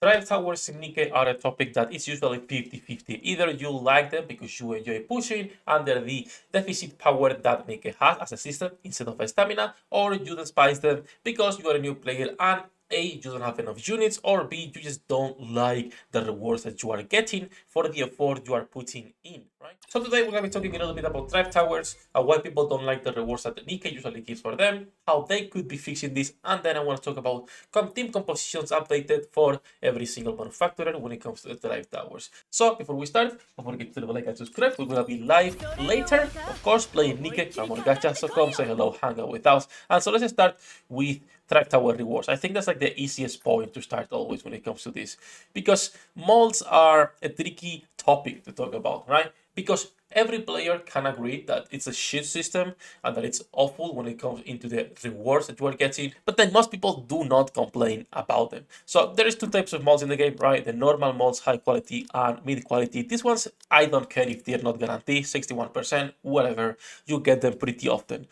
Drive towers in NIKKE are a topic that is usually 50-50. Either you like them because you enjoy pushing under the deficit power that NIKKE has as a system instead of a stamina, or you despise them because you are a new player and A, you don't have enough units, or B, you just don't like the rewards that you are getting for the effort you are putting in, right? So today we're going to be talking a little bit about drive towers, why people don't like the rewards that NIKKE usually gives for them, how they could be fixing this, and then I want to talk about team compositions updated for every single manufacturer when it comes to the drive towers. So before we start, don't forget to leave a like and subscribe. We're gonna be live later, of course, playing NIKKE and more gacha. So come say hello, hang out with us. And so let's start with drive tower rewards. I think that's like the easiest point to start always when it comes to this, because molds are a tricky topic to talk about, right? Because every player can agree that it's a shit system and that it's awful when it comes into the rewards that you are getting, but then most people do not complain about them. So there is two types of molds in the game, right? The normal molds, high quality and mid quality. These ones, I don't care if they're not guaranteed, 61%, whatever, you get them pretty often.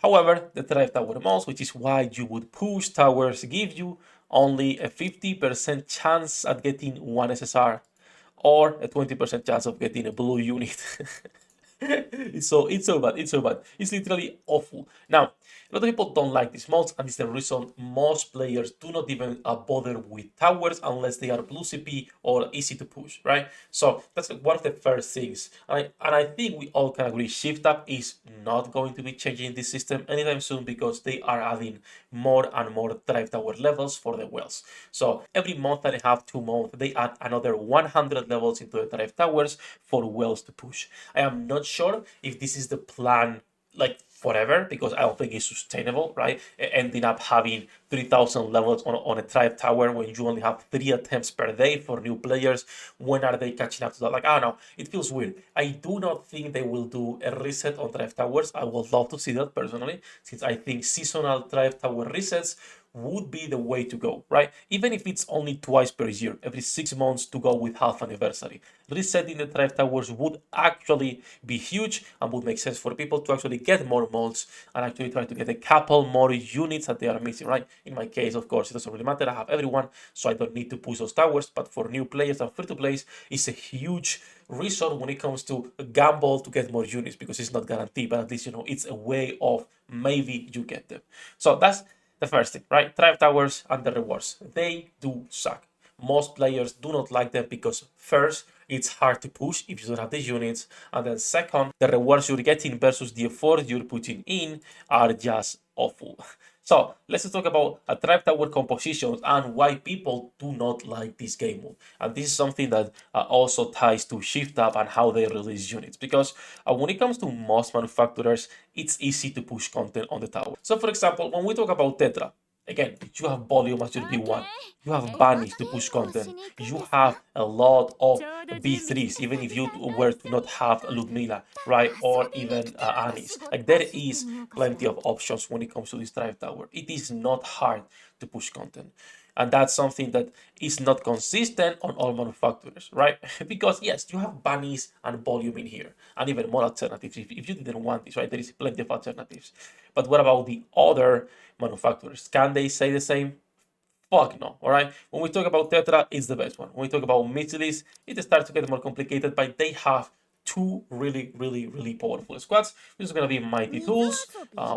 However, the drive tower molds, which is why you would push towers, give you only a 50% chance at getting one SSR or a 20% chance of getting a blue unit. it's so bad. It's so bad. It's literally awful. Now, a lot of people don't like these mods, and it's the reason most players do not even bother with towers unless they are blue CP or easy to push, right? So that's one of the first things. And I think we all can agree Shift Up is not going to be changing this system anytime soon because they are adding more and more drive tower levels for the wells. So every month that they have 2 months, they add another 100 levels into the drive towers for wells to push. I am not sure if this is the plan like forever because I don't think it's sustainable, right? Ending up having 3,000 levels on a drive tower when you only have 3 attempts per day for new players. When are they catching up to that? Like, I don't know. It feels weird. I do not think they will do a reset on drive towers. I would love to see that personally, since I think seasonal drive tower resets would be the way to go, right? Even if it's only twice per year, every 6 months to go with half anniversary. Resetting the drive towers would actually be huge and would make sense for people to actually get more molds and actually try to get a couple more units that they are missing, right? In my case, of course, it doesn't really matter. I have everyone, so I don't need to push those towers. But for new players and free to plays, it's a huge reason when it comes to gamble to get more units because it's not guaranteed, but at least, it's a way of maybe you get them. So that's the first thing, right? Drive towers and the rewards. They do suck. Most players do not like them because first, it's hard to push if you don't have the units, and then second, the rewards you're getting versus the effort you're putting in are just awful. So let's talk about drive tower compositions and why people do not like this game mode. And this is something that also ties to Shift Up and how they release units. Because when it comes to most manufacturers, it's easy to push content on the tower. So for example, when we talk about Tetra, again, you have volume as your B1. You have bunnies to push content. You have a lot of B3s, even if you were to not have Ludmila, right? Or even Anis. Like, there is plenty of options when it comes to this drive tower. It is not hard to push content. And that's something that is not consistent on all manufacturers, right? Because yes, you have bunnies and volume in here, and even more alternatives if you didn't want this, right? There is plenty of alternatives. But what about the other manufacturers? Can they say the same? Fuck no, all right? When we talk about Tetra, it's the best one. When we talk about Missilis, it starts to get more complicated, but they have 2 really powerful squads. This is going to be Mighty Tools.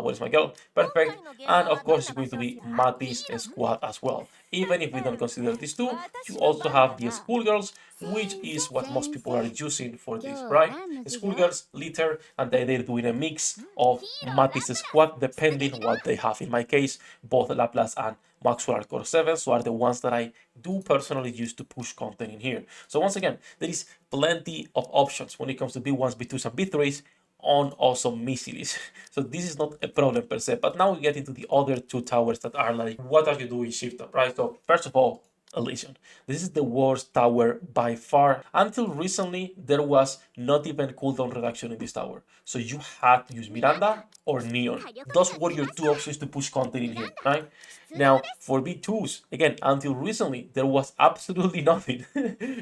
Where's my girl? Perfect. And of course, it's going to be Mati's squad as well. Even if we don't consider these 2, you also have the Schoolgirls, which is what most people are using for this, right? Schoolgirls, Litter, and they're doing a mix of Mati's squad depending on what they have. In my case, both Laplace and Maxwell Core 7s are the ones that I do personally use to push content in here. So once again, there is plenty of options when it comes to B1s, B2s, and B3s on also Missilis. So this is not a problem per se. But now we get into the other 2 towers that are like, what are you doing Shift Up, right? So first of all, Elysion. This is the worst tower by far. Until recently, there was not even cooldown reduction in this tower. So you had to use Miranda or Neon. Those were your 2 options to push content in here, right? Now, for B2s, again, until recently, there was absolutely nothing.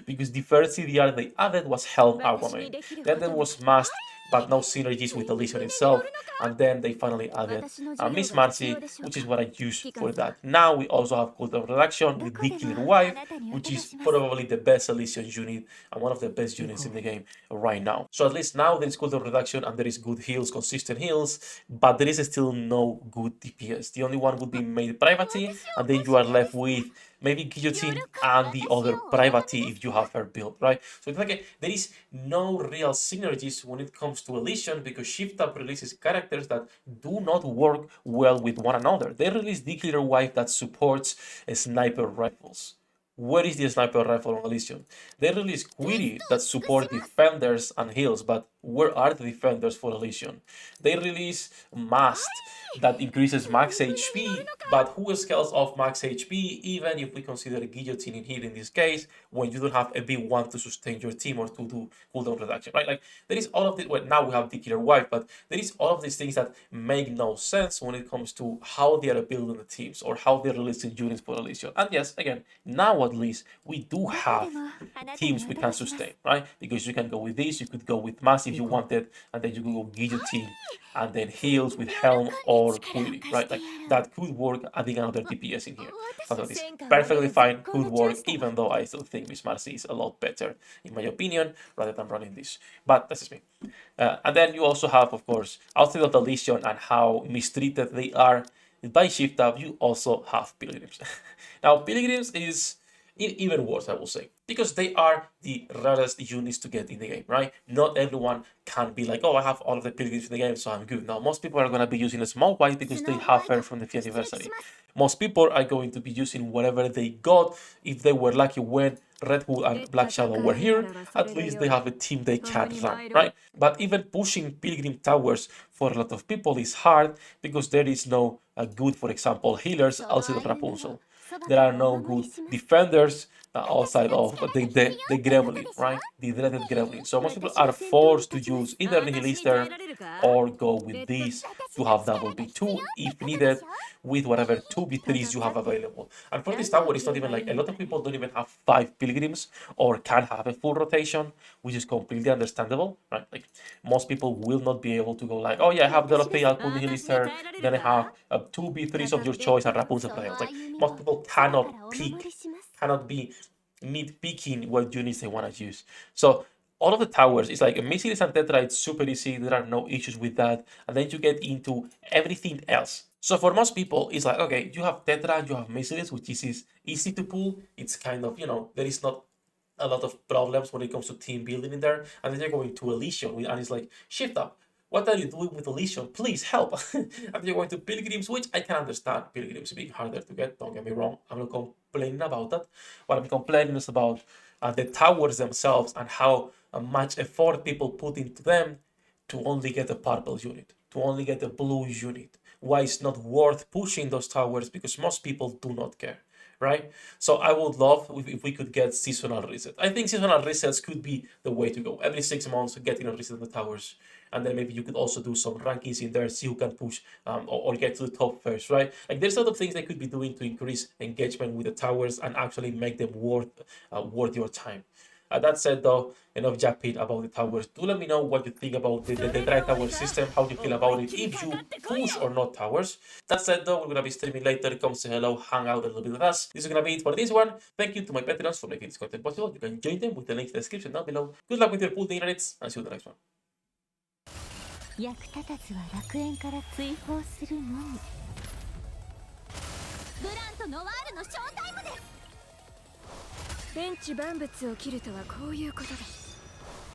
Because the first CDR they added was Helm Aquaman. Then there was Mast but no synergies with Elysion itself. And then they finally added Miss Marcy, which is what I use for that. Now we also have cooldown reduction with the Killer Wife, which is probably the best Elysion unit and one of the best units in the game right now. So at least now there is cooldown reduction and there is good heals, consistent heals, but there is still no good DPS. The only one would be made Privacy, and then you are left with maybe Guillotine and the other Privacy if you have her build, right? So it's like there is no real synergies when it comes to Elysion because Shift Up releases characters that do not work well with one another. They release the Killer Wife that supports sniper rifles. Where is the sniper rifle on Elysion? They release Query that support defenders and heals, but where are the defenders for Elysion? They release Mast that increases max HP, but who scales off max HP, even if we consider Guillotine in here in this case, when you don't have a B1 to sustain your team or to do cooldown reduction, right? Like, there is all of this, well, now we have the Killer Wife, but there is all of these things that make no sense when it comes to how they are building the teams or how they're releasing units for Elysion. And yes, again, now at least we do have teams we can sustain, right? Because you can go with this, you could go with Mass if you wanted, and then you could go Guillotine, and then heals with Helm or Query, right? Like, that could work adding another DPS in here. Something like this. Perfectly fine, could work, even though I still think Miss Marcy is a lot better, in my opinion, rather than running this. But that's just me. And then you also have, of course, outside of the Elysion and how mistreated they are by Shift Up, you also have Pilgrims. Now, Pilgrims is even worse, I will say, because they are the rarest units to get in the game, right? Not everyone can be like, oh, I have all of the Pilgrims in the game, so I'm good. Now, most people are going to be using a small white because they have her from the 5th anniversary. Most people are going to be using whatever they got. If they were lucky when Red Hood and Black Shadow were here, at least they have a team they can run, right? But even pushing Pilgrim Towers for a lot of people is hard because there is no good, for example, healers outside of Rapunzel. There are no good defenders outside of the Gremlin, right? The dreaded Gremlin. So most people are forced to use either Nihilister or go with these to have double B2 if needed with whatever 2B3s you have available. And for this tower, it's not even like a lot of people don't even have 5 Pilgrims or can have a full rotation, which is completely understandable, right? Like, most people will not be able to go like, oh yeah, I have Delphi, I'll put Nihilister, then I have 2B3s of your choice and Rapunzel players. Like, most people cannot be nitpicking what units they want to use. So all of the towers, it's like a Missilis and Tetra, it's super easy, there are no issues with that, and then you get into everything else. So for most people, it's like, okay, you have Tetra and you have Missilis, which is easy to pull. It's kind of, there is not a lot of problems when it comes to team building in there. And then you're going to Elysion, and it's like, Shift Up. What are you doing with Elysion? Please help. And you're going to Pilgrims, which I can understand. Pilgrims being harder to get, don't get me wrong. I'm not complaining about that. What I'm complaining is about the towers themselves and how much effort people put into them to only get a purple unit, to only get a blue unit. Why it's not worth pushing those towers, because most people do not care, right? So I would love if we could get seasonal reset. I think seasonal resets could be the way to go. Every 6 months, getting a reset on the towers. And then maybe you could also do some rankings in there, see who can push or get to the top first, right? Like, there's a lot of things they could be doing to increase engagement with the towers and actually make them worth your time. That said, though, enough yapping about the towers. Do let me know what you think about the dry tower system, how you feel about it, if you push or not towers. That said, though, we're going to be streaming later. Come say hello, hang out a little bit with us. This is going to be it for this one. Thank you to my patrons for making this content possible. You can join them with the link in the description down below. Good luck with your pool internets, and see you in the next one. 役立たずは楽園から追放するのみ。ブランとノワールのショータイムです。天地万物を切るとはこういうことだ。